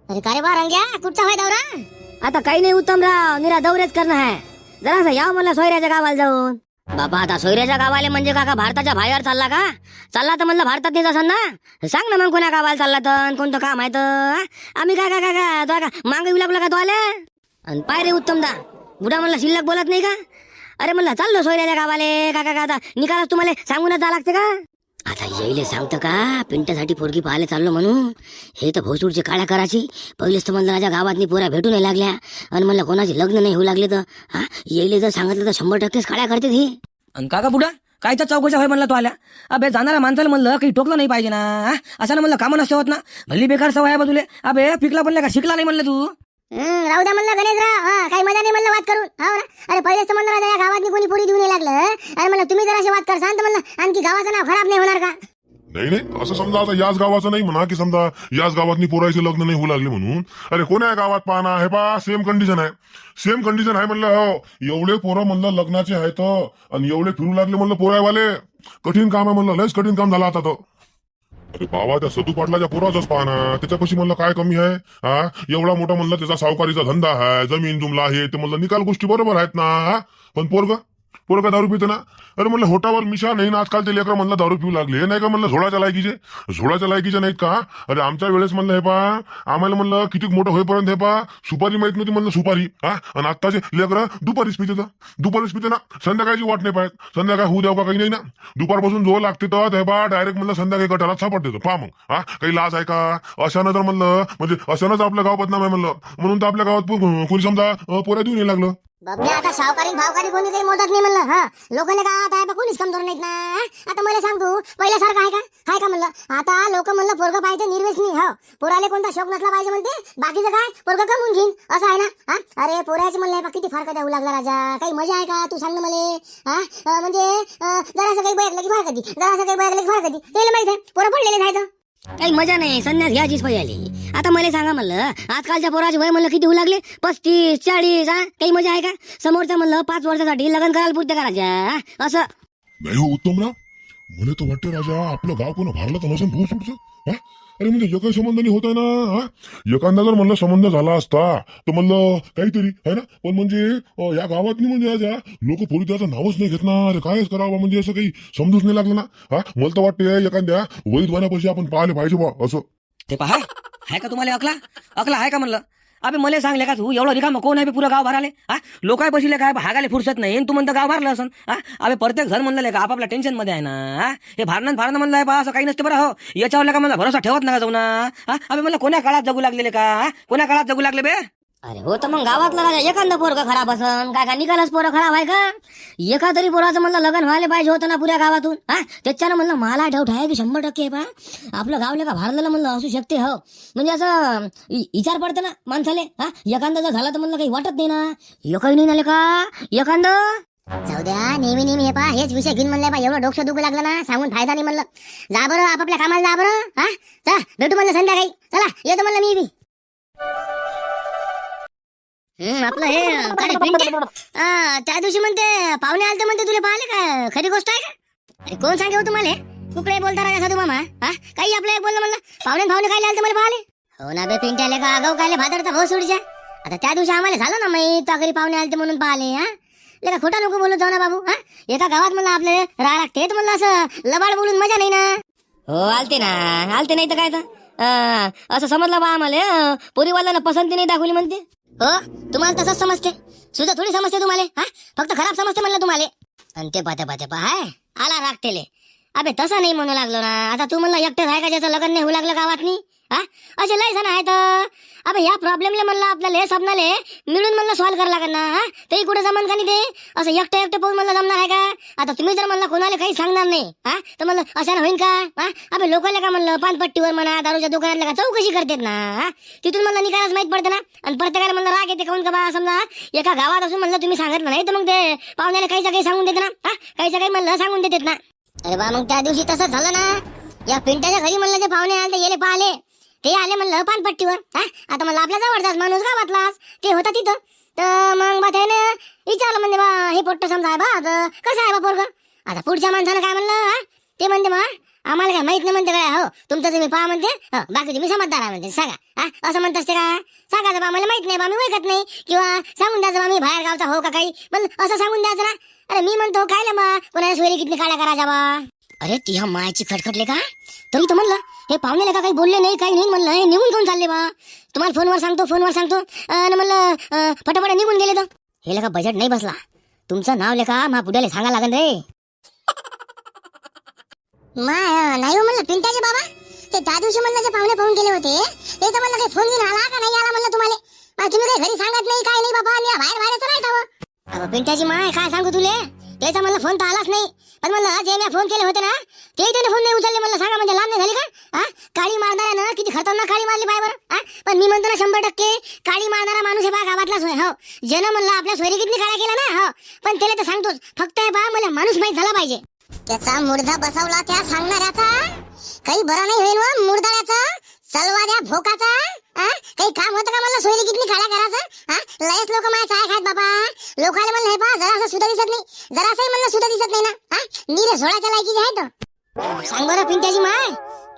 अरे का रे बा रंग्या, कुठचा होय दौरा? आता काही नाही उत्तमराव, निरा दौरेच करणं आहे. जरासं याव म्हणलं सोयऱ्याच्या गावाला जाऊन. बाबा आता सोयऱ्याच्या गावाला म्हणजे काका भारताच्या बाहेर चालला का? चालला तर म्हणलं भारतात नाही जासान ना. सांग ना मग कोण्या गावाला चालला तर, कोणतं काम आहे तर? आम्ही काय काय काय काय मागे येऊ लागलो का तो आल्या? आणि पाय रे उत्तमदा, बुडा म्हणलं शिल्लक बोलत नाही का? अरे म्हणलं चाललो सोयऱ्याच्या गावाले काका का? आता निकालाच तुम्हाला सांगूनच जा लागते का? आता येईले सांगतं का पिंट्यासाठी पोरगी पाहायला चाललो म्हणून? हे तर भोसूरचे काळ्या कराची. पहिलेच तर म्हणलं माझ्या गावातनी पोरा भेटू नाही लागल्या, आणि म्हणलं कोणाचे लग्न नाही होऊ लागले तर हा येईले जर सांगितलं तर 100% काळ्या करते हे. आणि काका बुडा कायच्या चौकशा होय म्हणलं तो आल्या? अबे जाणाऱ्या माणसाला म्हणलं काही टोकलं नाही पाहिजे ना. असं ना म्हणलं कामं नसते होत ना. भल्ली बेकार सवय आहे बाजूले. अबे पिकला पण का शिकला नाही म्हणलं तू. राहू द्या म्हणलं गणेशराव, हा काही मजा नाही म्हणलं वाद करून. हो ना, अरे पहिलेच तर म्हणलं राजा या गावातनी कोणी पोरी देऊन नाही लागलं. अरे म्हणलं तुम्ही जरा असे वाद करसान तर म्हणलं आणखी गावाचं नाव खराब नाही होणार का? नाही नाही, असं समजा आता याच गावाचं नाही म्हणा की समजा याच गावातनी पोरायचे लग्न नाही होऊ लागले म्हणून. अरे कोण्या गावात पाहना हे पा सेम कंडिशन आहे. सेम कंडिशन आहे म्हणलं. हो एवढे पोरं म्हणलं लग्नाचे आहेत आणि एवढे फिरू लागले म्हणलं पोरायवाले. कठीण काम आहे म्हणलं, लयच कठीण काम झालं आता तर. अरे बाबा त्या सदू पाटलाच्या पोराचंच पाहना, त्याच्यापाशी म्हणलं काय कमी आहे? हा एवढा मोठा म्हणलं त्याचा सावकारीचा धंदा आहे, जमीन जुमला आहे, ते म्हणलं निकाल गोष्टी बरोबर आहेत ना. हा पण पोरगा दारू पितो ना. अरे म्हणलं होटावर मिशा नाही ना आजकाल ते लेकर म्हणलं दारू पिऊ लागले नाही का म्हणलं झोळाच्या लायकीचे नाहीत का? अरे आमच्या वेळेस म्हणलं हे पा आम्हाला म्हणलं किती मोठं होईपर्यंत हे पा सुपारी माहित नव्हती म्हणलं सुपारी. हा आणि आत्ताचे लेकर दुपारीच पिते ना. संध्याकाळची वाट नाही पाहत, संध्याकाळ होऊ द्याव का काही नाही ना. दुपारपासून जो लागते तर हे पा डायरेक्ट म्हणलं संध्याकाळी गटारात सापडते पहा मग. हा काही लाज आहे का? अशानं तर म्हणलं म्हणजे अशानंच आपलं गाव बदनाम आहे म्हणलं. म्हणून तर आपल्या गावात कोणी समजा पोऱ्या देऊन लागलं. बाबड्या आता सावकारी भावकारी कोणी काही मोजत नाही म्हणलं. हा लोकांना का आता आहे कोणीच कमजोर नाहीत ना. आता मला सांग तू पहिल्यासारखं आहे का म्हणलं? आता लोक म्हणलं पोरगं पाहिजे निर्वेशनी. हो पोराले कोणता शौक नसला पाहिजे म्हणते, बाकीचं काय पोरगं कमवून घेईन असं आहे ना. हा अरे पोरायचं म्हणलं किती फार द्यावं लागला राजा. काही मजा आहे का तू सांग ना मला? हा म्हणजे जरासं काही बघलं की फार कधी, जरासं काही बघलं की फार कधी, त्याला माहित आहे पोरं पडलेले जायचं. काही मजा नाही, संन्यास घ्यायचीच पाहिजे आली. आता मला सांगा म्हणलं आजकालच्या पोराचे वय म्हणलं किती होऊ लागले? 35-40. हा काही मजा आहे का? समोरच्या म्हणलं 5 वर्षासाठी लग्न करायला पुरते करायच्या असं नाही हो उत्तमराव, मला तर वाटतं राजा आपलं गाव कोण भारलं तर नसेल भोसूरचं. हा अरे म्हणजे एका संबंधाने होत आहे ना. हा एखादा जर म्हणलं संबंध झाला असता तर म्हणलं काहीतरी आहे ना. पण म्हणजे या गावातनी म्हणजे राजा लोक पोरी त्याचं नावच नाही घेत ना. अरे कायच करावं म्हणजे असं काही समजूच नाही लागलं ना. हा मला तर वाटतं एखाद्या वैध वाण्यापाशी आपण पाहिले पाहिजे बा असं. ते पहा आहे का तुम्हाला अकला आहे का म्हणलं? अबे मला सांगले का तू एवढं रिकाम कोण आहे पुरं गाव भराले? हा लोक आहे बसले काय हागाले फुरसत नाही आणि तू म्हणतं गाव भरलं असं. हा अबे प्रत्येक घर म्हणलं का आपापल्या टेन्शन मध्ये आहे ना. हे फारणं म्हणलं आहे पहा असं काही नसते बरं. हो याच्यावर का मला भरोसा ठेवत नका जाऊ ना. हा अबे मला कोण्या काळात जगू लागलेले का? कोण्या काळात जगू लागले बे? अरे हो तर मग गावातला राजा एखादं पोरगं खराब असन काय का? निकालच पोरं खराब आहे का? एका तरी पोराचं म्हणलं लग्न व्हायला पाहिजे होतं ना पुऱ्या गावातून. हा त्याच्यानं म्हणलं मला डाऊट आहे की 100% पा आपलं गावले का भारलेलं म्हणलं असू शकते. हो म्हणजे असं विचार पडते ना माणसाले. हा एखादं जर झालं तर म्हणलं काही वाटत नाही ना. एकही नाही झाले का एखादं? जाऊ द्या, नेहमी हे पा हेच विषय घेऊन म्हणलं बा एवढं डोकं दुखू लागलं ना, सांगून फायदा नाही म्हणलं. जा बरं आपापल्या कामाला जा बरं. हा चला भेटू म्हणलं संध्याकाळी. चला येतो म्हणलं मी बी. आपलं हे काय पिंट्या? त्या दिवशी म्हणते पाहुणे आलते म्हणते तुला पाहिले का? खरी गोष्ट आहे का? अरे कोण सांगे हो तुम्हाला? कुकडे बोलता राजा साधू मामा. हा काही आपलं एक बोललं म्हणलं पाहुणे काय आलते मला पाहिले. हो ना बे पिंट्याले का आगाऊ कायले भादरचा भाऊ सोडीच्या. आता त्या दिवशी आम्हाला झालं ना माहित त्या घरी पाहुणे आलते म्हणून पाहिले. हा लेका खोटा नको बोलत जाऊ ना बाबू. हा एका गावात म्हणलं आपले राहा लागते तर म्हणलं असं लबाड बोलून मजा नाही ना. हो आलते नाही तर काय तर असं समजलं बा आम्हाला पोरीवाल्यानं पसंती नाही दाखवली म्हणते. हो तुम्हाला तसंच समजते, सुद्धा थोडी समजते तुम्हाला. हा फक्त खराब समजते म्हणलं तुम्हाला. आणि ते पात्या हाय आला रागतेले. अबे तसं नाही म्हणू लागलो ना. आता तू म्हणलं एकटे आहे का ज्याचं लग्न नाही होऊ लागलं गावातनी? हा असे लय जण आहेत. अबे या प्रॉब्लेमला म्हणलं आपल्याला हे स्वप्नाले मिळून म्हणलं सॉल्व्ह करायला लागेल ना. हा तेही कुठे जमान का नाही ते असं एकटे पाहून म्हणलं जमणार आहे का? आता तुम्ही जर म्हणलं कोणाला काही सांगणार नाही हा तर म्हणलं अशानं होईन का? हा अबे लोकांना का म्हणलं पानपट्टीवर म्हणा दारूच्या दुकानातल्या का चौकशी करतात ना. हा तिथून म्हणलं निकालच माहित पडते ना. आणि प्रत्येकाला म्हणलं राग येते काऊन का बा? समजा एका गावात असून म्हणलं तुम्ही सांगितलं नाही तर मग ते पाहुण्याला काहीचं काही सांगून देते ना. हा काहीचं काही म्हणलं सांगून देतात ना. अरे बा मग त्या दिवशी तसंच झालं ना. या पिंट्याच्या घरी म्हणलं जे पाहुणे आले ते गेले पाहिले, ते आले म्हणलं पानपट्टीवर. हा आता म्हणलं आपल्या जवळचाच माणूस गावातलाच ते होता तिथं. तर मग बा त्याने विचारलं म्हणजे बा हे पोट्ट समजा आहे बा कसं आहे बा पोरगं. आता पुढच्या माणसानं काय म्हणलं ते म्हणते मग आम्हाला काय माहित नाही म्हणते काय हो तुमचं तुम्ही पहा म्हणते बाकी तुम्ही समजदार आहे म्हणते सांगा असं म्हणत असते का सांगायचं बा मला माहित नाही बा मी ओळखत नाही किंवा सांगून द्यायचं बा मी बाहेर गावचा हो का काही पण असं सांगून द्यायचं ना अरे मी म्हणतो कायला बा कोणाच्या सोयरी किती काळा करायचा बा अरे ती ह्या मायाची खटखटले का तरी तर म्हणलं हे पाहुण्याला का काही बोलले नाही काही नाही म्हणलं हे निघून कोण चालले बा तुम्हाला फोनवर सांगतो आणि म्हणलं फटाफट निघून गेले तर हे लेका बजेट नाही बसला तुमचं नाव लेका मा बुड्याला सांगा लागन रे नाही हो म्हणलं पिंटाचे बाबा ते त्या दिवशी म्हणलं जे पाहुणे पाहून गेले होते ते तर म्हणलं काही फोन घेऊन आला का नाही आला म्हणलं तुम्हाला तुम्ही काही घरी सांगत नाही काय नाही बाबा मी बाहेर राहता पिंटाची माय काय सांगू तुले त्याचा म्हणलं फोन तर आलाच नाही पण म्हणलं जे मी फोन केले होते ना ते त्याने फोन नाही उचलले म्हणलं सांगा म्हणजे लांब नाही झाली का काळी मारणारा किती खतरनाक काळी मारली पाय बरं पण मी म्हणतो ना 100% काळी मारणारा माणूस आहे बा गावातलाच होय हो ज्यानं म्हणलं आपल्या सोयरी किती काळा केला ना हो पण त्याला तर सांगतोच फक्त आहे बा मला माणूस माहीत झाला पाहिजे त्याचा मुर्दा बसवला त्या सांगणाऱ्याचा काही बरा नाही होईल व मुर्दाळ्याचा चलवा द्या भोकाचा काही काम होतं का मला सोयरी किती काळा करायचं लयच लोक माझ्या चाय खात बाबा लोकांना म्हणलं हे पा जरासं सुद्धा दिसत नाही जरासंही म्हणलं सुद्धा दिसत नाही ना नीरे सोळाच्या लायकीचे आहे तर सांग बरं पिंट्याची माय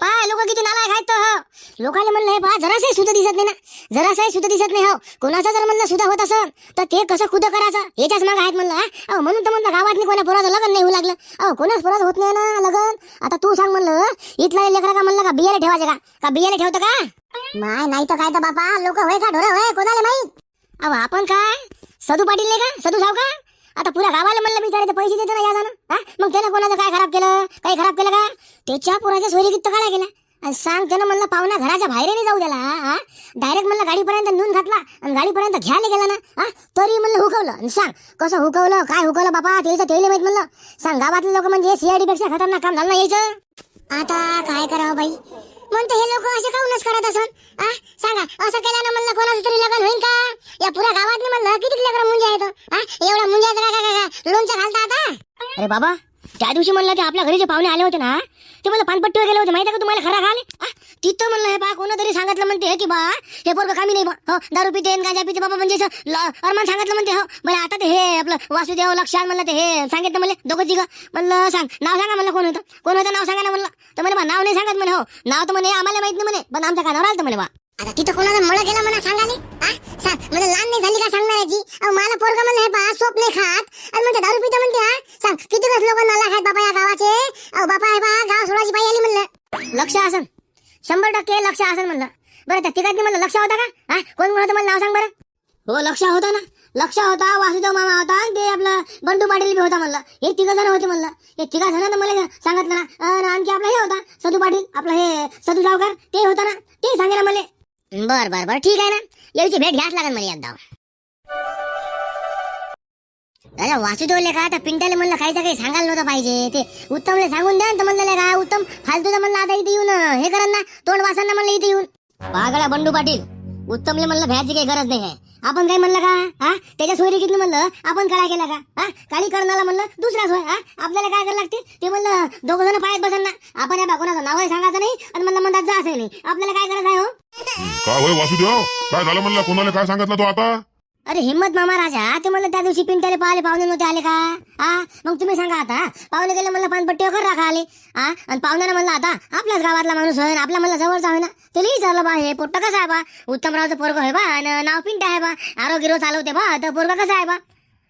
पाय लोक किती नालायक आहेत तर लोकांना म्हणलं हे पा जरासंही सुद्धा दिसत नाही ना जरासंही सुद्धा दिसत नाही हो कोणाचं जर म्हणलं सुद्धा होत असं तर ते कसं खुद करायचं याच्याच मागं आहेत म्हणलं म्हणून तर म्हणलं गावात कोणा पोराचं लग्न नाही होऊ लागलं कोणाच पोराचं होत नाही ना लग्न आता तू सांग म्हणलं इथला लेकरा का म्हणलं का बियाला ठेवायचं का बियाला ठेवतं का नाही तर काय तर बापा लोक होय का ढोरं होय कोणाला माहित आपण काय सदू पाटील नाही का सदू साव का आता पुऱ्या गावाला म्हणलं बिचारे ते पैसे देतो ना या जाणं मग त्यानं कोणाचं काय खराब केलं काही खराब केलं का त्याच्या पोराच्या सोयरी किती काळा केला आणि सांग त्यानं म्हणलं पाहुणा घराच्या बाहेर नाही जाऊ द्याला डायरेक्ट म्हणलं गाडीपर्यंत नेऊन घातला आणि गाडीपर्यंत घ्यायला गेला ना तरी म्हणलं हुकवलं आणि सांग कसं हुकवलं काय हुकवलं बापा त्याचं तेले माहित म्हणलं सांग गावातले लोक म्हणजे सीआयडी पेक्षा खतरनाक काम झालं ना यायचं आता काय करावं बाई म्हणते हे लोक असे काऊनच करत असन सांगा असं केल्यानं म्हणलं कोणाचं तरी लग्न होईल का या पुऱ्या गावात म्हणलं किती लेकरं मुंजे आहेत एवढा मुंजाचं काय लोणचं घालता आता अरे बाबा त्या दिवशी म्हणलं ते आपल्या घरी जे पाहुणे आले होते ना ते मला पानपट्टीवर गेले होते माहिती आहे का तुम्हाला खरा खाले तिथं म्हणलं हे बा कोणतरी सांगितलं म्हणते की बा हे पोरगं कामी नाही बा हो दारू पिते गांजा पिते बाबा म्हणजे अरमान सांगितलं म्हणते हो मला आता ते हे आपलं वासुदेव लक्षात म्हणलं ते हे सांगितलं मला दोघं तिघं म्हणलं सांग नाव सांगा म्हणलं कोण होतं नाव सांगा ना म्हणलं तर म्हणे बा नाव नाही सांगत म्हणे हो नाव तर म्हणे आम्हाला माहित नाही म्हणे पण आमच्या कानावर आलं म्हणे बा आता तिथं कोणाला मळ गेला म्हणा सांगाले सांग म्हणजे लहान नाही झाली का सांगणाऱ्याची मला पोरगं म्हणलं हे बा सोप नाही खात आणि म्हणजे दारू पितं म्हणते सांग किती कस लोक नाला खात बापा या गावाचे बापा हे बा गाव सोडायची बाई आली म्हणलं लक्ष असन 100% लक्ष असन म्हणलं बरं त्या तिघांनी म्हणलं लक्ष होता का कोण होतं मला नाव सांग बरं हो लक्ष होता ना लक्ष होता वासुदेव मामा होता आणि ते आपलं बंडू पाटील बी होता म्हणलं हे 3 जण होते म्हणलं हे 3 जणांना मला सांगितलं ना आणखी आपलं हे होता सदू पाटील आपलं हे सदू सावकार ते होता ना ते सांगेल मला बर ठीक आहे ना याची भेट घ्याच लागेल मला एकदा अरे वासुदेवले का त्या पिंट्याला म्हणलं काही सांगायला नव्हतं पाहिजे ते उत्तमला सांगून द्या तर म्हणलं का उत्तम फालतूचं म्हणलं आता इथे येऊन हे करन ना तोंड वासांना म्हणलं इथे येऊन पागळा बंडू पाटील उत्तमले म्हणलं भ्यायची काही गरज नाही आहे आपण काय म्हणलं का त्याच्या सोयरी किती म्हणलं आपण काळा केला का काळी करणाला म्हणलं दुसरा सोय आपल्याला काय करायला लागते ते म्हणलं दोघं जण पायात बसन ना आपण या कोणाचं नावही सांगायचं नाही आणि म्हणलं म्हणतात जा असं नाही आपल्याला काय करायचं आहे हो काय होय वासुदेव काय झालं म्हणलं कोणाला काय सांगितलं तो आता अरे हिम्मत मामा राजा ते म्हणलं त्या दिवशी पिंट्याले पाहिले पाहुणे नव्हते आले का मग तुम्ही सांगा आता पाहुणे गेले म्हणलं पानपट्टीवर कर राखा आले आणि पाहुण्यानं म्हणलं आता आपल्याच गावातला माणूस होय आपल्या म्हणलं जवळचा होय ना त्याला विचारलं बा हे पोट्ट कसं आहे बा उत्तमरावचं पोरग आहे बा आणि नाव पिंट्या आहे बा आरोग्य चालवते बा तर पोरग कसं आहे बा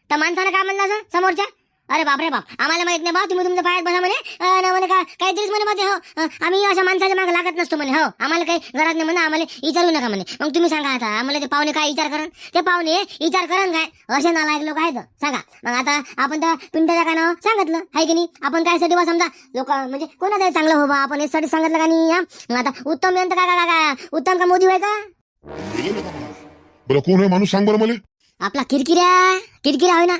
त्या माणसानं काय म्हणलं असं समोरच्या अरे बापरे बाप आम्हाला माहित नाही बा तुम्ही तुमच्या पायात बसा म्हणे काहीतरीच म्हणे बा ते हो आम्ही अशा माणसाच्या मागे लागत नसतो म्हणे हो आम्हाला काही गरज नाही म्हणे आम्हाला विचारू नका म्हणे मग तुम्ही सांगा आता आम्हाला ते पाहुणे काय विचार करण ते पाहुणे विचार करण काय असे नालायक लोक आहेत सांगा मग आता आपण त्या पिंट्याच्या काय नाव सांगितलं आहे की नाही आपण काय साठी बा समजा लोक म्हणजे कोणाचं चांगलं हो बा आपण यासाठी सांगितलं का नाही मग आता उत्तम यंत्र काय उत्तम का मोदी होय का बरं कोण आहे माणूस सांग बरं मला आपला किरकिऱ्या होय ना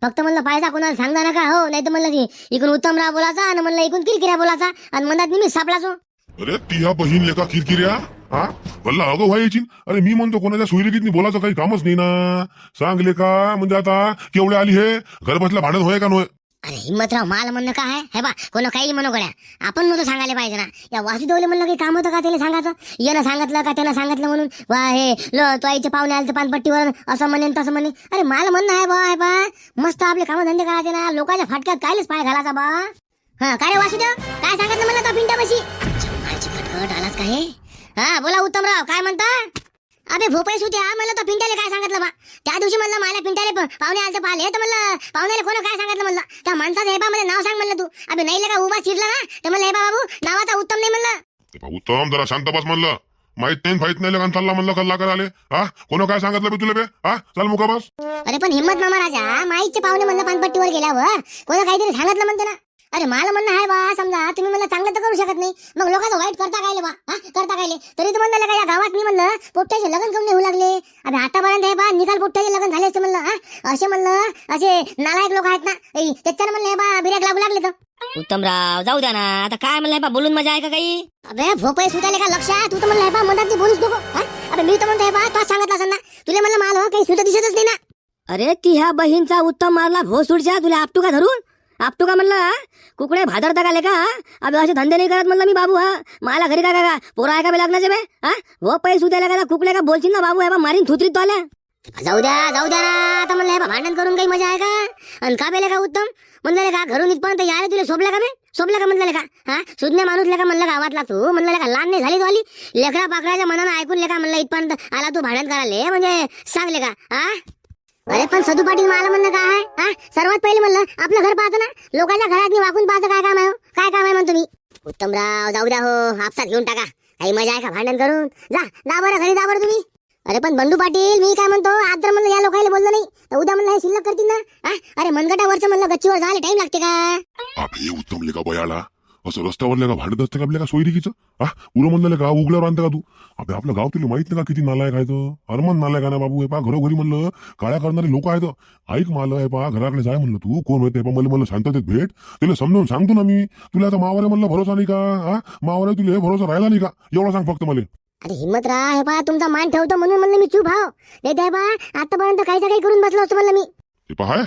फक्त म्हणलं पाहिजे कोणाला सांगता नका हो नाही तर म्हणलं इकडून उत्तमराव बोलायचा आणि म्हणलं इकडून किरकिऱ्या बोलायचा आणि म्हणतात मी सापडाचो अरे ती ह्या बहीण लेका किरकिऱ्या म्हणलं अगं व्हायची अरे मी म्हणतो कोणाच्या सोयरीकीतनी बोलायचं काही कामच नाही ना सांग लेका म्हणजे आता केवढे आली हे घर बसल्या भांडण होय का नव्हे अरे हिम्मतराव मला म्हणणं काय आहे हे बा कोण काही म्हणू गड्या आपण नव्हतं सांगायला पाहिजे ना या वासुदेवले म्हणलं काही काम होतं का त्याला सांगायचं यानं सांगितलं का त्यानं सांगितलं म्हणून वा हे तो आईचे पाहुणे आले पानपट्टीवर असं म्हणेन तसं म्हणेन अरे मला म्हणणं आहे बा मस्त आपले कामं धंदे करायचे ना लोकांच्या फाटक्यात कायलेच पाय घालायचा बा हा काय रे वासुदेव, काय सांगितलं मला तो पिंट्यापाशी? माझी कटकट आलाच काय? हा बोला उत्तमराव, काय म्हणता? अबे भोपाई सुद्या मला तो पिंट्याला काय सांगितलं बा? त्या दिवशी म्हणलं मला पिंट्याले पाहुणे आलते पाहिले, तर म्हणलं पाहुण्याला कोण काय सांगितलं म्हणलं? त्या माणसाचं हे बा मला नाव सांग म्हणलं तू. अबे नाही का उभा चिरला ना, तर म्हणलं हे बा बाबू नावाचा उत्तम नाही म्हणलं. ते पहा, उत्तम जरा शांत बस म्हणलं. माहित नाही फाईत नाही लगान चालला म्हणलं कल्ला कराले. हा कोण काय सांगितलं बे तुला बे? हा चल मुका बस. अरे पण हिम्मत मामा राजा, माईचे पाहुणे म्हणलं पानपट्टीवर गेल्यावर कोणा काहीतरी सांगितलं म्हणते ना. अरे मला म्हणणं आहे बा, समजा तुम्ही मला चांगलं तर करू शकत नाही, मग लोकांचं वाईट करता कायले बा? हा करता कायले? तरी तर म्हणलं का या गावात मी म्हणलं पोट्ट्याचे लग्न करून होऊ लागले. अरे आतापर्यंत हे बा निकाल पोट्ट्याचे लग्न झाले असते म्हणलं. हा असे म्हणलं असे नालायक लोक आहेत ना, त्याच्यानं म्हणलं हे बा बिरेक लागू लागले तर. उत्तमराव जाऊ द्या ना, आता काय म्हणलं बा, बोलून मजा आहे का काही? अबे भोपाई सुटाले का लक्षात? तू तर म्हणलं हे बा मधात बोलूच नको. हा अबे मी तर म्हणतो हे बा तोच सांगितलं असं ना, तुला म्हणलं मला काही सुद्धा दिसतच नाही ना. अरे ती ह्या बहीणचा उत्तम मारला भोसूडच्या, तुला आपटू का धरून? आपटू का म्हणलं? कुकडे भादरता का लेका? अबे असे धंदे नाही करत म्हणलं मी बाबू. हा मला घरी काय का पोरा आहे का बे लग्नाचे बे? हा हो पैसे उद्याला का कुकडे का बोलशील ना बाबू, हे बा मारीन थुत्रीत तो आल्या. जाऊ द्या ना, आता म्हणलं हे बा भांडण करून काही मजा आहे का? आणि का बेले का उत्तम म्हणलं का घरून इथपर्यंत यायला तुला सोबलं का बे? सोबलं का म्हणलं का? हा सुज्ञ माणूस लेका म्हणलं गावातला तू, म्हणलं का लहान नाही झाली तू आली लेकरा पाकराच्या मनानं ऐकून लेका म्हणलं इथपर्यंत आला तू भांडण करायला, म्हणजे सांगले का? हा अरे पण सदू पाटील मला म्हणणं काय आहे? हा सर्वात पहिले म्हणलं आपलं घर पाहतो ना, लोकांच्या घरात वाकून पाहतं काय काम आहे? काय काम आहे म्हणतो मी? उत्तमराव जाऊ द्या हो, आपसात घेऊन टाका, काही मजा आहे का भांडण करून? जा बरं घरी, जा बरं तुम्ही. अरे पण बंडू पाटील मी काय म्हणतो, आज जर म्हणलं या लोकांना बोललं नाही तर उद्या म्हणलं हे शिल्लक करतील ना. हा अरे मनगटावरचं म्हणलं गच्चीवर जायला टाइम लागते का? अबे उत्तम लेका बयाला असं रस्त्यावर का भांडत असतं का आपल्या का सोयरिकीचं? हा पुरं म्हणलं का उघड्यावर आणतं का तू? अबे आपलं गाव तुला माहित नाही का किती नालायक आहे? अरमान नालायक आहे ना बाबू. हे पा घरोघरी म्हणलं काळ्या करणारे लोक आहेत. ऐक मला, हे पा घराकडे जाय म्हणलं, तू कोण होते मला शांततेत भेट, तिला समजावून सांगतो ना मी. तुला आता मावाला म्हणलं भरोसा नाही का? हा मावाला तुला भरोसा राहिला नाही का? एवढं सांग फक्त मला. अरे हिम्मत राहा, हे पा तुमचा मान ठेवतो म्हणून म्हणलं मी चूप हाव, नाही ते पा आतापर्यंत काहीच काही करून बसलो असतो म्हणलं मी. हे पहा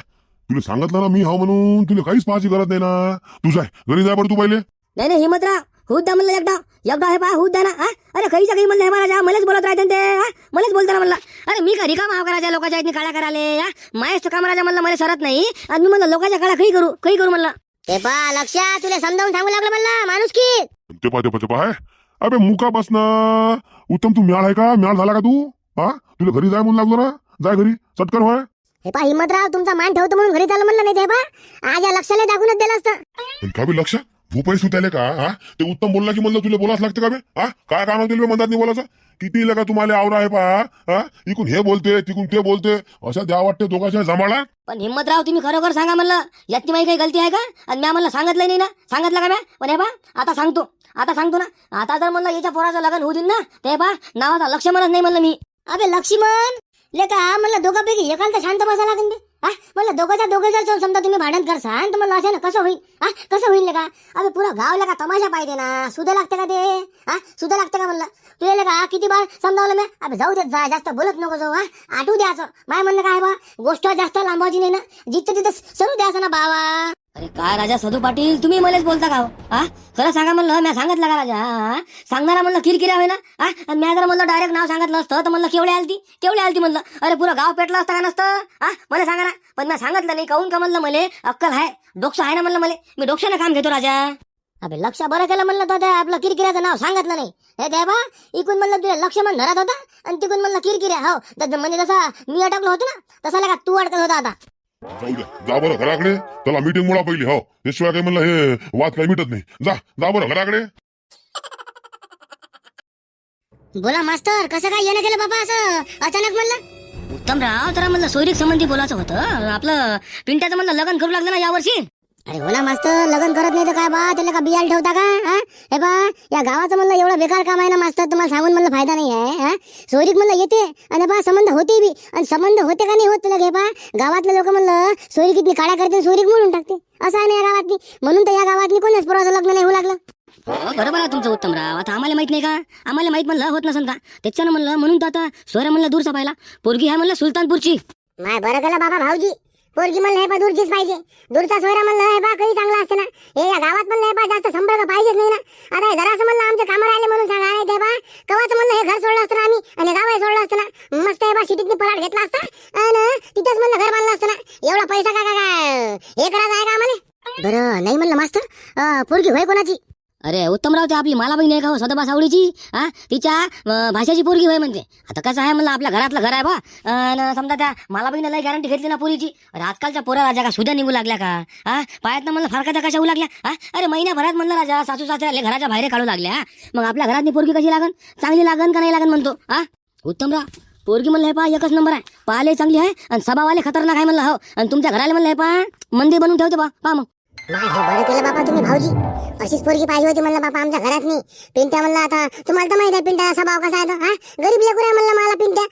तुला सांगितलं ना मी हाव म्हणून, तुला काहीच पाहायची गरज नाही ना. तू जाय घरी जाय बरं तू पहिले. नाही हिम्मतराव होत द्या म्हणलं एकदा हे पा होत द्या ना. अरे काहीच्या काही म्हणलं हे मला मलाच बोलत राहते ते. मलाच बोलताना म्हणलं अरे मी का रिकामा हाव करायच्या लोकांच्या इथं काळ्या करायला? मायच कामाराच्या म्हणलं मला सरत नाही, आणि मी म्हणलं लोकांच्या काळा काही करू म्हणलं. ते पा लक्षात तुला समजावून सांगू लागलं म्हणलं माणूस की. ते पाय अबे मुका बस ना. उत्तम तू म्याळ आहे का? म्याळ झाला का तू? हा तुला घरी जाय म्हणून लागलो ना, जाय घरी चटकर होय. हे पा हिम्मतराव तुमचा मान ठेवतो म्हणून घरी चाललं म्हणलं, नाही ते पा आज या लक्षाला दाखवूनच दिलं असतं. का बे लक्ष भूपाई सुताले का? हा ते उत्तम बोलला की म्हणलं तुला बोलाच लागते का बे? हा काय काम दिलं म्हणतात नाही बोलायचं? किती लगा तुम्हाला आवरा आहे पा? हा इकून हे बोलते तिकून ते बोलते, असं द्या वाटते दोघांच्या जमाला. पण हिम्मतराव तुम्ही खरोखर सांगा म्हणलं, यातनी माझी काही गलती आहे का? आणि म्या म्हणलं सांगितलं नाही ना, सांगितलं का म्या? पण हे पा आता सांगतो ना. आता जर म्हणलं याच्या पोराचं लग्न होऊ देईन ना, ते पा नावाचा लक्ष्मणच नाही म्हणलं मी. अबे लक्ष्मण लेका म्हणलं दोघांपैकी एकाला तर शांत बसा लागेल. हा म्हणलं दोघं जर समजा तुम्ही भांडण करसान तर म्हणलं असं ना कसं होईल? हा कसं होईल लेका? अबे पुरा गाव लेका तमाशा पाहिजे ना, सुद्धा लागते का ते? हा सुद्धा लागते का म्हणलं? तुला लेका किती बार समजावलं मी? अबे जाऊ देत जा, जास्त बोलत नको जाऊ. हा आठवू द्यायचं. माय म्हणणं काय बा, गोष्ट जास्त लांबवायची नाही ना, जिथं तिथं सरू द्यायचं ना बाबा. अरे काय राजा सदू पाटील तुम्ही मलाच बोलता का? हा खरं सांगा म्हणलं, मी सांगितलं का राजा? सांगणारा म्हणलं किरकिरा होय ना. आणि मी जर म्हणलं डायरेक्ट नाव सांगितलं असतं तर म्हणलं केवढे आलती म्हणलं. अरे पुरं गाव पेटलं असतं का नसतं? हा मला सांगा ना. पण मी सांगितलं नाही काऊन का म्हणलं, मला अक्कल आहे, डोकं आहे ना म्हणलं, मी डोक्यानं काम घेतो राजा. अबे लक्ष बरं केलं म्हणलं, तो त्या आपलं किरकिऱ्याचं नाव सांगितलं नाही. हे द्या बा इकून म्हणलं तुला लक्ष्मण धरत होता आणि तिकून म्हणलं किरकिऱ्या. हो म्हणजे जसा मी अटकलो होतो ना तसा लेका तू अडकत होता. आता जाऊ द्या, जा बरं घराकडे. चला मीटिंग मुळा पहिली. हो याशिवाय काही म्हणलं हे वाद काही मिटत नाही. जा बरं घराकडे. बोला मास्तर, कसं काय येणं केलं बाबा असं अचानक म्हणलं? उत्तमराव जरा म्हणलं सोयरीक संबंधी बोलायचं होतं. आपलं पिंट्याचं म्हणलं लग्न करू लागलं ना यावर्षी. अरे हो ना मास्तर, लग्न करत नाही तर काय बा, त्याला का बियाल ठेवता का? हा हे बा या गावाचं म्हणलं एवढं बेकार काम आहे ना मास्तर, तुम्हाला सांगून म्हणलं फायदा नाही आहे. हा सोयरीक म्हणलं येते आणि बा संबंध होते बी, आणि संबंध होते का नाही होत त्याला घे बा. गावातले लोक म्हणलं सोयरीकीतनी काळ्या करते, सोयरीक म्हणून टाकते. असं आहे ना या गावातनी, म्हणून तर या गावातनी कोणच पोराचं लग्न नाही होऊ लागलं. बरोबर आहे तुमचं उत्तमराव. आता आम्हाला माहित नाही का? आम्हाला माहित म्हणलं होत नसन का? त्याच्यानं म्हणलं, म्हणून तर आता सोयरा म्हणलं दूरचा पाहिला. पोरगी आहे म्हणलं सुलतानपूरची. माय बरं केलं बाबा भाऊजी, पोरगी म्हणलं हे बा दूरचीच पाहिजे. दूरचा सोयरा म्हणलं हे बा काही चांगला असते ना. हे या गावात म्हणलं हे बा जास्त संपर्क पाहिजेच नाही ना. आता जरासं म्हणलं आमच्या कामावर आले म्हणून सांगा, नाही ते बा कवाच म्हणलं हे घर सोडलं असतं ना आम्ही, आणि गाव सोडलं असतं ना. मस्त हे बा सिटीतनी पलाट घेतला असता आणि तिथंच म्हणलं घर बांधलं असतं ना. एवढा पैसा का हे करायचं आहे का आम्हाला? बरं नाही म्हणलं मास्तर पोरगी होय कोणाची? अरे उत्तमराव ते आपली मला बहीण आहे का हो सदाबा सावळीची हा तिच्या भाषेची पोरगी होय म्हणजे आता कसं आहे म्हणलं आपल्या घरातलं घर आहे बा अन समजा त्या मला बहीण लय गॅरंटी घेतली ना पोरीची. अरे आजकालच्या पोरा राजा का सुद्धा निघू लागल्या का हा पायात म्हणलं फारकाच्या कशा होऊ लागल्या हा अरे महिन्याभरात म्हणलं राजा सासू सासऱ्याले घराच्या बाहेर काढू लागल्या मग आपल्या घरातली पोरगी कशी लागन चांगली लागन का नाही लागन म्हणतो हा उत्तमराव पोरगी म्हणलं हे पहा एकच नंबर आहे पाहायला चांगली आहे आणि सभावाले खतरनाक आहे म्हणलं हो आणि तुमच्या घराला म्हणलं हे पहा मंदिर बनवून ठेवते बा पहा मग नाही हे बरं केलं बाबा तुम्ही भाऊजी अशीच पोरगी पाहिजे होती म्हणलं बाबा आमच्या घरात नाही. पिंट्या म्हणलं आता तुम्हाला तर माहित आहे पिंट्याचा स्वभाव कसा आहे तो हा गरीब लेकरू आहे म्हणलं मला पिंट्या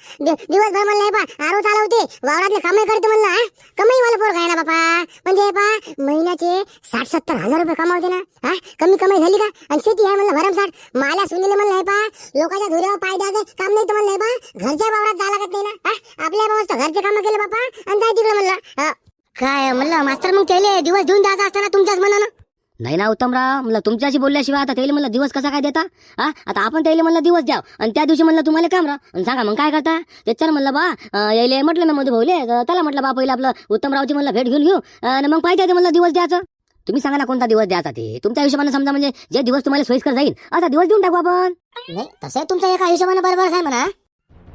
दिवसभर म्हणलं हे पा आरो चालवते वावरातले कामही करते म्हणलं हा कमाई वाला पोरगा आहे ना बापा म्हणजे हे पा महिन्याचे 60-70 हजार रुपये कमावते ना हा कमी कमाई झाली का आणि शेती आहे म्हणलं भरमसाठ मला सुनील म्हणलं हे पा लोकांच्या धुऱ्यावर पाय द्यायचं काम नाही तर म्हणलं हे पा घरच्या वावरात जायला लागत नाही ना हा आपल्या मस्त घरचे कामं केले बापा आणि जाय तिकडे म्हणलं काय म्हणलं मास्तर मग त्याले दिवस देऊन द्यायचा असताना तुमच्याच मनानं नाही ना उत्तमराव म्हणलं तुमच्याशी बोलल्याशिवाय आता त्याला म्हणलं दिवस कसा काय देता हा आता आपण त्याला म्हणलं दिवस द्याव आणि त्या दिवशी म्हणलं तुम्हाला काम राह आणि सांगा मग काय करता त्याच्यावर म्हणलं बा यायले म्हटलं मी मधू भाऊले त्याला म्हटलं बा पहिलं आपलं उत्तमरावची म्हणलं भेट घेऊन घेऊ आणि मग पाहिजे ते म्हणलं दिवस द्यायचं. तुम्ही सांगा ना कोणता दिवस द्यायचा ते तुमच्या हिशोबाने समजा म्हणजे जे दिवस तुम्हाला सोयीस्कर जाईल असा दिवस देऊन टाकू आपण. नाही तसं तुमच्या एका हिशोबाने बरोबर आहे म्हणा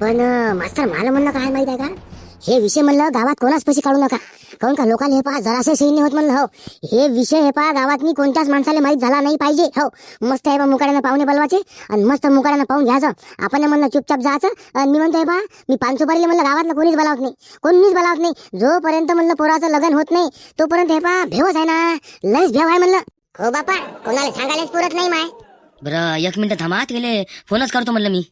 पण मास्तर मला म्हणलं काय माहित आहे का हे विषय म्हणलं गावात कोणाच पैसे काढू नका काऊन का लोकांना हे पहा जरासे सही नाही होत म्हणलं हो हे विषय हे पहा गावात मी कोणत्याच माणसाला माहीत झाला नाही पाहिजे हो मस्त आहे बा मुकाड्यानं पाहुणे बोलवायचे आणि मस्त मुकाड्यानं पाहून घ्यायचं आपण म्हणलं चुपचाप जायचं आणि मी म्हणतो हे पहा मी 500 पारीले म्हणलं गावातलं कोणीच बोलावत नाही कोणीच बोलावत नाही जोपर्यंत म्हणलं पोराचं लग्न होत नाही तोपर्यंत हे पहा भेवच आहे ना लयच भेव आहे म्हणलं हो बापा कोणाला सांगायलाच पुरत नाही माय. बरं 1 मिनिट थांबा तिले फोनच करतो म्हणलं मी.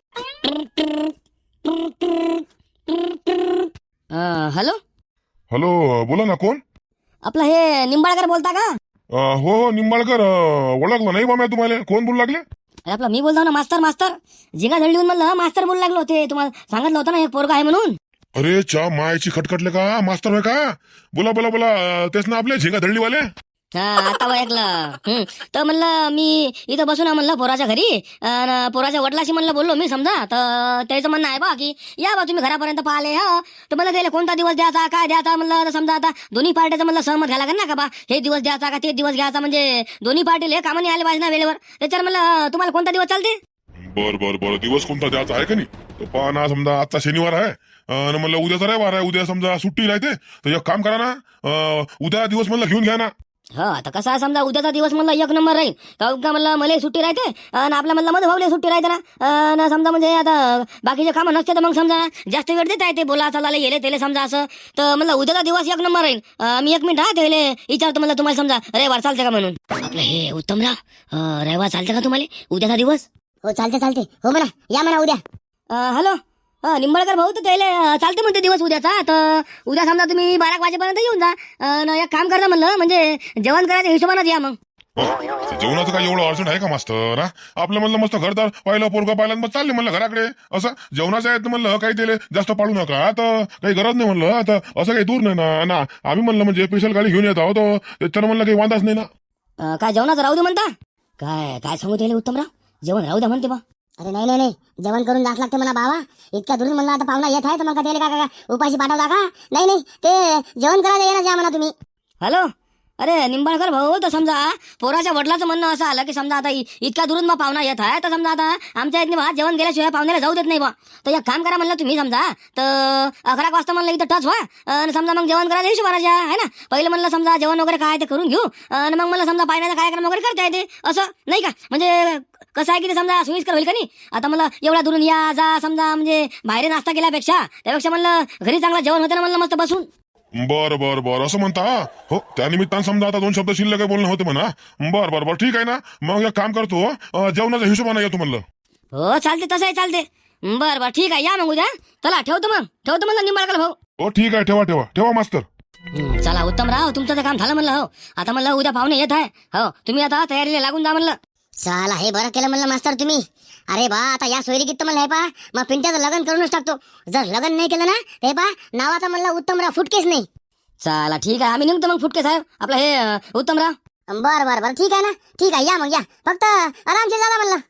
हॅलो हॅलो बोला ना कोण? आपलं हे निंबाळकर बोलता का? हो हो निंबाळकर ओळखलं नाही बा मी तुम्हाला कोण बोलू लागले? अरे आपलं मी बोलतो ना मास्तर झिंगा धरलीहून म्हणलं मास्तर बोलू लागलो होते तुम्हाला सांगितलं होतं ना एक पोरगा आहे म्हणून. अरे चा मायची खटखटले का मास्तर होय का? बोला बोला बोला तेच ना आपले झिंगा धरलीवाले. हा आता ऐकलं तर म्हणलं मी इथं बसून म्हणलं पोराच्या घरी अन पोराच्या वडिलाशी म्हणलं बोललो मी समजा तर त्याचं म्हणणं आहे बा की या बा तुम्ही घरापर्यंत पाहिले हा तर मला त्याला कोणता दिवस द्यायचा काय द्यायचा म्हणलं समजा आता दोन्ही पार्टीचं म्हणलं सहमत घ्यायला लागेल ना का बा हे दिवस द्यायचा का ते दिवस घ्यायचा म्हणजे दोन्ही पार्टीले कामाने आले पाहिजे ना वेळेवर त्याच्यावर म्हणलं तुम्हाला कोणता दिवस चालते. बर बर बर दिवस कोणता द्यायचा आहे का नाही तो पहा ना समजा आजचा शनिवार आहे आणि म्हणलं उद्याचा रविवार आहे उद्या समजा सुट्टी राहते तर एक काम करा ना उद्या दिवस म्हणलं घेऊन घ्या ना. हो आता कसं आहे समजा उद्याचा दिवस म्हणलं 1 नंबर राहील का म्हणलं मला सुट्टी राहते आणि आपल्या म्हणलं मधू भाऊले सुट्टी राहते ना समजा म्हणजे आता बाकीचे कामं नसते तर मग समजा जास्त वेळ देता येते बोला चालायला येले त्याला समजा असं तर म्हणलं उद्याचा दिवस 1 नंबर राहील. मी 1 मिनिट हा त्याला विचारतो म्हणलं तुम्हाला समजा रविवार चालते का म्हणून. आपलं हे उत्तमराव रविवार चालते का तुम्हाला उद्याचा दिवस? हो चालते हो म्हणा या म्हणा उद्या. हॅलो निंबाळकर भाऊ तर त्याला चालते म्हणते दिवस उद्याचा तर उद्या समजा तुम्ही 12 वाजेपर्यंत येऊन जा एक काम करता म्हणलं म्हणजे जेवण करायच्या हिशोबानेच या मग. जेवणाचं काय एवढं अडचण आहे का मास्तर? हा आपलं म्हणलं मस्त घरदार पाहिलं पोरगा पाहिलं मग चालले म्हणलं घराकडे असं जेवणाचं आहे म्हणलं काही त्याला जास्त पाडू नका तर काही गरज नाही म्हणलं आता असं काही दूर नाही ना आम्ही म्हणलं म्हणजे स्पेशल गाडी घेऊन येत आहोत त्याच्यानं म्हणलं काही वांधाच नाही ना. काय जेवणाचं राहू दे म्हणता काय सांगू त्याला उत्तमराव जेवण राहू द्या म्हणते बा. अरे नाही जेवण करून जास लागते म्हणा बाबा इतक्या दुरून म्हणलं आता पाहुणा येत आहे तर मग का त्याला का उपाशी पाठवता का? नाही ते जेवण करायला येणार जा म्हणा तुम्ही. हॅलो अरे निंबाळकर भाऊ तर समजा पोराच्या वडिलाचं म्हणणं असं आलं की समजा आता इतक्या दुरून मग पाहुणा येत आहे तर समजा आता आमच्या इथने बा जेवण गेल्याशिवाय पाहुण्याला जाऊ देत नाही बा तर एक काम करा म्हणलं तुम्ही समजा तर 11 वाजता म्हणलं इथं टच व्हा आणि समजा मग जेवण करायला हिशोबाने आहे ना पहिलं म्हणलं समजा जेवण वगैरे काय ते करून घेऊ आणि मग मला समजा पाण्याचा कार्यक्रम वगैरे करता येते असं नाही का म्हणजे कसं आहे की ते समजा सोयीस्कर होईल का नाही. आता मला एवढा दुरून या जा समजा म्हणजे बाहेर नाश्ता केल्यापेक्षा त्यापेक्षा म्हणलं घरी चांगला जेवण होतं ना म्हणलं मस्त बसून. बर बर बर असं म्हणता हो त्यानिमित्तानं समजा आता 2 शब्द शिल्लक बोलणं होते म्हणा. बर ठीक आहे ना मग एक काम करतो जेवणाच्या हिशोबाने येतो म्हणलं. हो चालते तसंही चालते. बर ठीक आहे या मग उद्या चला ठेवतो म्हणलं निंबाळकर भाऊ. हो ठीक आहे ठेवा मास्तर. चला उत्तमराव तुमचं ते काम झालं म्हणलं हो आता म्हणलं उद्या पाहुणे येत आहे हो तुम्ही आता तयारीला लागून जा म्हणलं. चला हे बरं केलं म्हणलं मास्तर तुम्ही. अरे बा आता या सोयरीकीत तर म्हणलं हे पा मग पिंट्याचं लग्न करूनच टाकतो जर लग्न नाही केलं ना हे पा नावाचा म्हणलं उत्तमराव फुटकेच नाही. चला ठीक आहे आम्ही निघतो मग फुटके साहेब आपलं हे उत्तमराव. बरं ठीक आहे ना ठीक आहे या मग या फक्त आरामशीर जा म्हणलं.